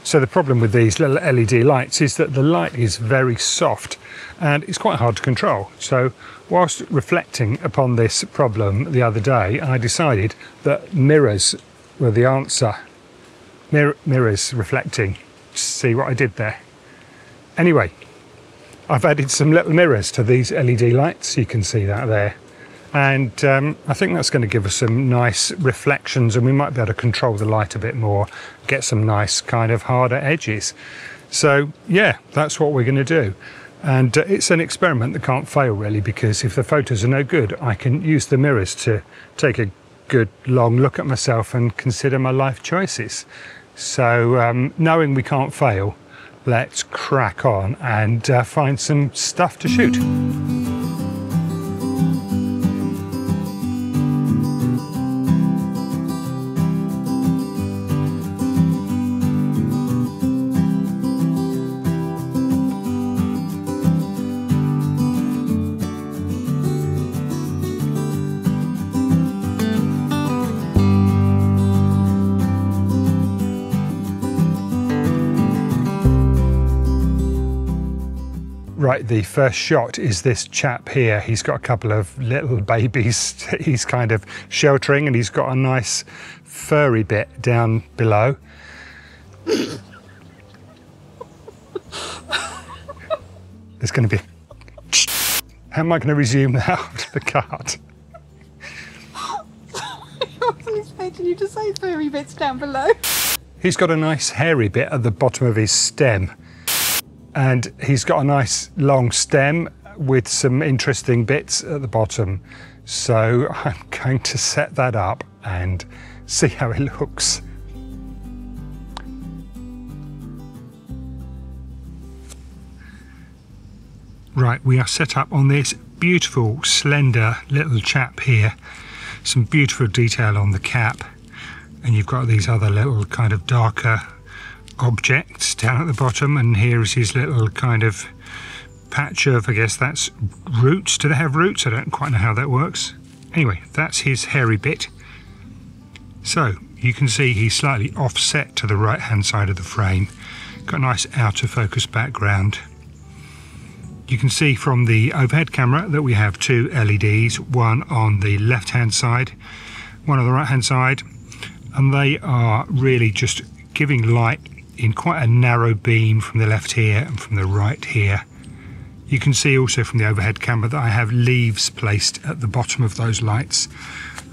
So the problem with these little LED lights is that the light is very soft and it's quite hard to control. So whilst reflecting upon this problem the other day, I decided that mirrors were the answer. Mirrors reflecting. See what I did there? Anyway, I've added some little mirrors to these LED lights. You can see that there. And I think that's going to give us some nice reflections, and we might be able to control the light a bit more, get some nice kind of harder edges. So yeah, that's what we're going to do. And it's an experiment that can't fail really, because if the photos are no good, I can use the mirrors to take a good long look at myself and consider my life choices. So knowing we can't fail, let's crack on and find some stuff to shoot. Right, the first shot is this chap here. He's got a couple of little babies he's kind of sheltering, and he's got a nice furry bit down below. There's going to be... How am I going to resume now to the cart? I wasn't expecting you to say furry bits down below. He's got a nice hairy bit at the bottom of his stem. And he's got a nice long stem with some interesting bits at the bottom. So I'm going to set that up and see how it looks. Right, we are set up on this beautiful, slender little chap here. Some beautiful detail on the cap. And you've got these other little kind of darker objects down at the bottom, and here is his little kind of patch of, I guess that's roots. Do they have roots? I don't quite know how that works. Anyway, that's his hairy bit. So you can see he's slightly offset to the right hand side of the frame. Got a nice outer focus background. You can see from the overhead camera that we have two LEDs, one on the left hand side, one on the right hand side, and they are really just giving light in quite a narrow beam from the left here and from the right here. You can see also from the overhead camera that I have leaves placed at the bottom of those lights,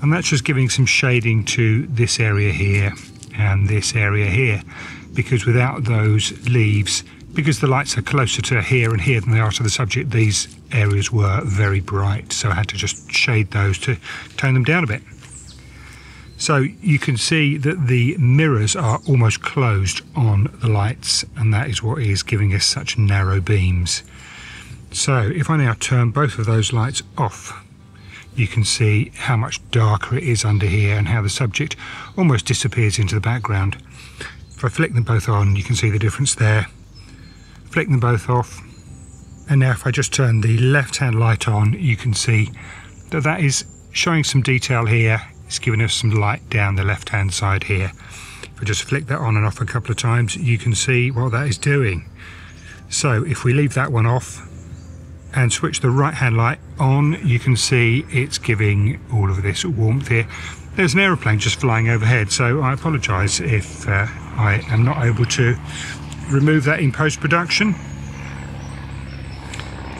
and that's just giving some shading to this area here and this area here, because without those leaves, because the lights are closer to here and here than they are to the subject, these areas were very bright, so I had to just shade those to tone them down a bit. So you can see that the mirrors are almost closed on the lights, and that is what is giving us such narrow beams. So if I now turn both of those lights off, you can see how much darker it is under here and how the subject almost disappears into the background. If I flick them both on, you can see the difference there. Flick them both off, and now if I just turn the left hand light on, you can see that that is showing some detail here. It's giving us some light down the left hand side here. If I just flick that on and off a couple of times, you can see what that is doing. So if we leave that one off and switch the right hand light on, you can see it's giving all of this warmth here. There's an aeroplane just flying overhead, so I apologise if I am not able to remove that in post-production.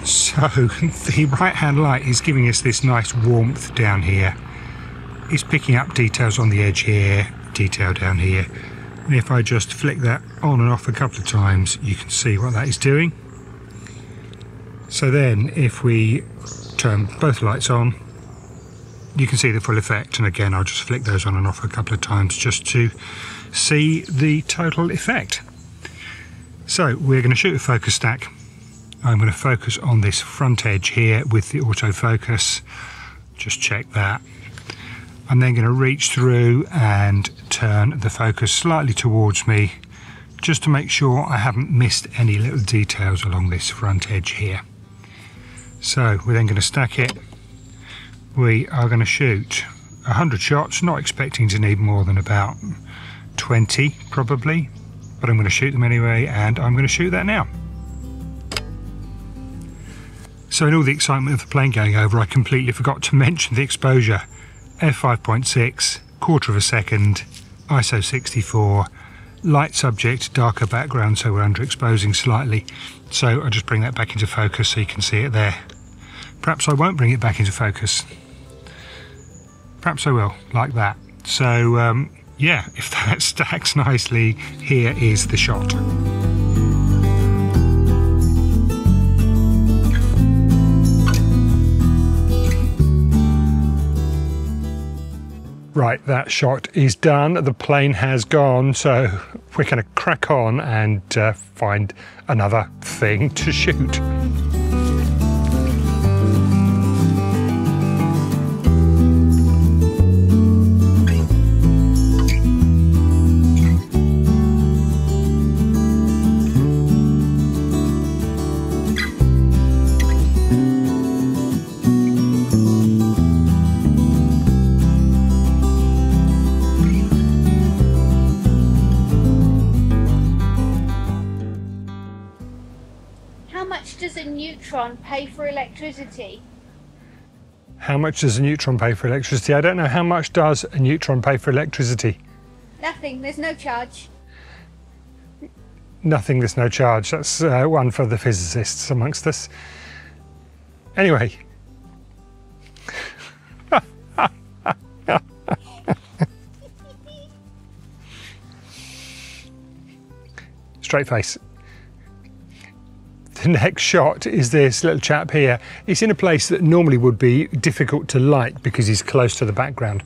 So the right hand light is giving us this nice warmth down here. It's picking up details on the edge here, detail down here, and if I just flick that on and off a couple of times, you can see what that is doing. So then if we turn both lights on, you can see the full effect, and again I'll just flick those on and off a couple of times just to see the total effect. So we're going to shoot a focus stack. I'm going to focus on this front edge here with the autofocus, just check that. I'm then going to reach through and turn the focus slightly towards me just to make sure I haven't missed any little details along this front edge here. So we're then going to stack it. We are going to shoot 100 shots, not expecting to need more than about 20 probably, but I'm going to shoot them anyway, and I'm going to shoot that now. So in all the excitement of the plane going over, I completely forgot to mention the exposure. f5.6, quarter of a second, ISO 64, light subject, darker background, so we're underexposing slightly. So I'll just bring that back into focus so you can see it there. Perhaps I won't bring it back into focus. Perhaps I will, like that. So yeah, if that stacks nicely, here is the shot. Right, that shot is done. The plane has gone, so we're going to crack on and find another thing to shoot. How much does a neutron pay for electricity? How much does a neutron pay for electricity? I don't know. How much does a neutron pay for electricity? Nothing, there's no charge. Nothing, there's no charge. That's one for the physicists amongst us. Anyway. Straight face. The next shot is this little chap here. He's in a place that normally would be difficult to light because he's close to the background.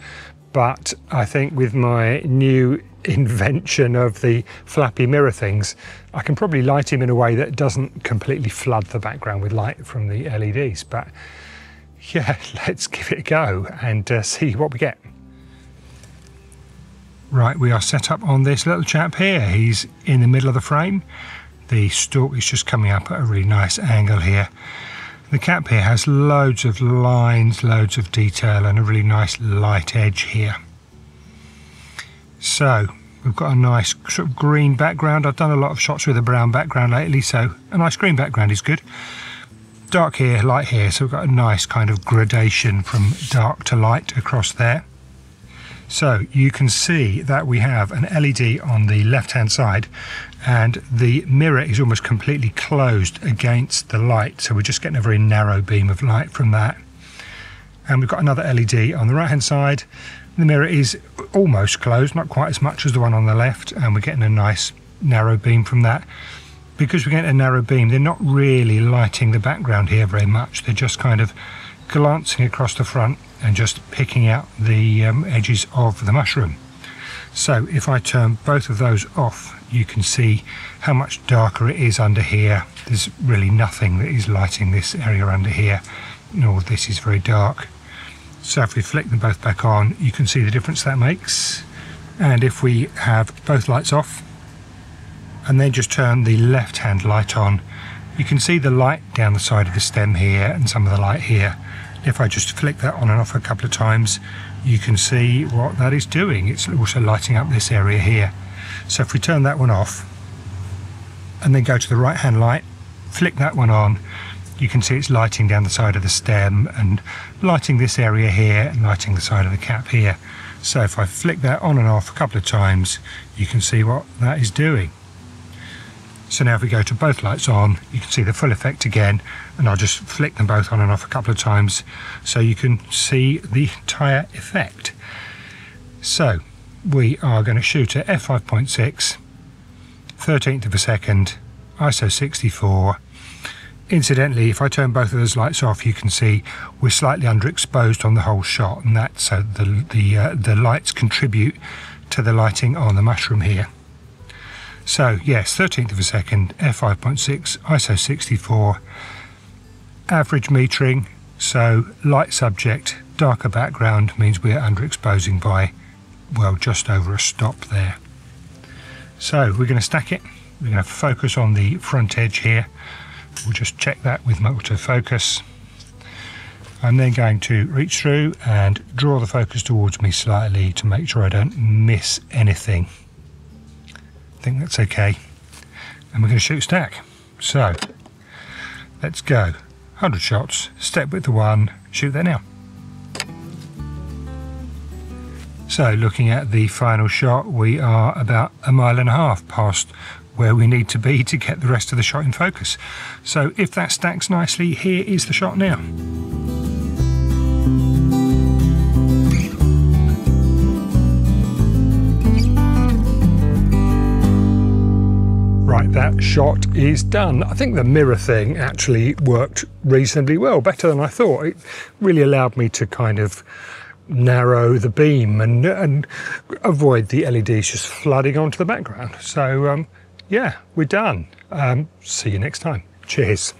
But I think with my new invention of the flappy mirror things, I can probably light him in a way that doesn't completely flood the background with light from the LEDs. But yeah, let's give it a go and see what we get. Right, we are set up on this little chap here. He's in the middle of the frame. The stalk is just coming up at a really nice angle here. The cap here has loads of lines, loads of detail, and a really nice light edge here. So we've got a nice sort of green background. I've done a lot of shots with a brown background lately, so a nice green background is good. Dark here, light here, so we've got a nice kind of gradation from dark to light across there. So you can see that we have an LED on the left hand side, and the mirror is almost completely closed against the light, so we're just getting a very narrow beam of light from that. And we've got another LED on the right hand side. The mirror is almost closed, not quite as much as the one on the left, and we're getting a nice narrow beam from that. Because we're getting a narrow beam, they're not really lighting the background here very much. They're just kind of glancing across the front and just picking out the edges of the mushroom. So if I turn both of those off, you can see how much darker it is under here. There's really nothing that is lighting this area under here. All this is very dark. So if we flick them both back on, you can see the difference that makes. And if we have both lights off and then just turn the left hand light on, you can see the light down the side of the stem here and some of the light here. If I just flick that on and off a couple of times, you can see what that is doing. It's also lighting up this area here. So if we turn that one off and then go to the right hand light, flick that one on, you can see it's lighting down the side of the stem and lighting this area here and lighting the side of the cap here. So if I flick that on and off a couple of times, you can see what that is doing. So now if we go to both lights on, you can see the full effect again, and I'll just flick them both on and off a couple of times so you can see the entire effect. So we are going to shoot at f5.6, 13th of a second, ISO 64. Incidentally, if I turn both of those lights off, you can see we're slightly underexposed on the whole shot, and that's so the lights contribute to the lighting on the mushroom here. So yes, 13th of a second, f5.6, ISO 64, average metering, so light subject, darker background means we're underexposing by, well, just over a stop there. So we're going to stack it, we're going to focus on the front edge here, we'll just check that with my autofocus. I'm then going to reach through and draw the focus towards me slightly to make sure I don't miss anything. I think that's okay. And we're going to shoot stack. So let's go. 100 shots, step with the one, shoot there now. So looking at the final shot, we are about 1.5 miles past where we need to be to get the rest of the shot in focus. So if that stacks nicely, here is the shot now. Right, that shot is done. I think the mirror thing actually worked reasonably well, better than I thought. It really allowed me to kind of narrow the beam and avoid the LEDs just flooding onto the background. So yeah, we're done. See you next time. Cheers.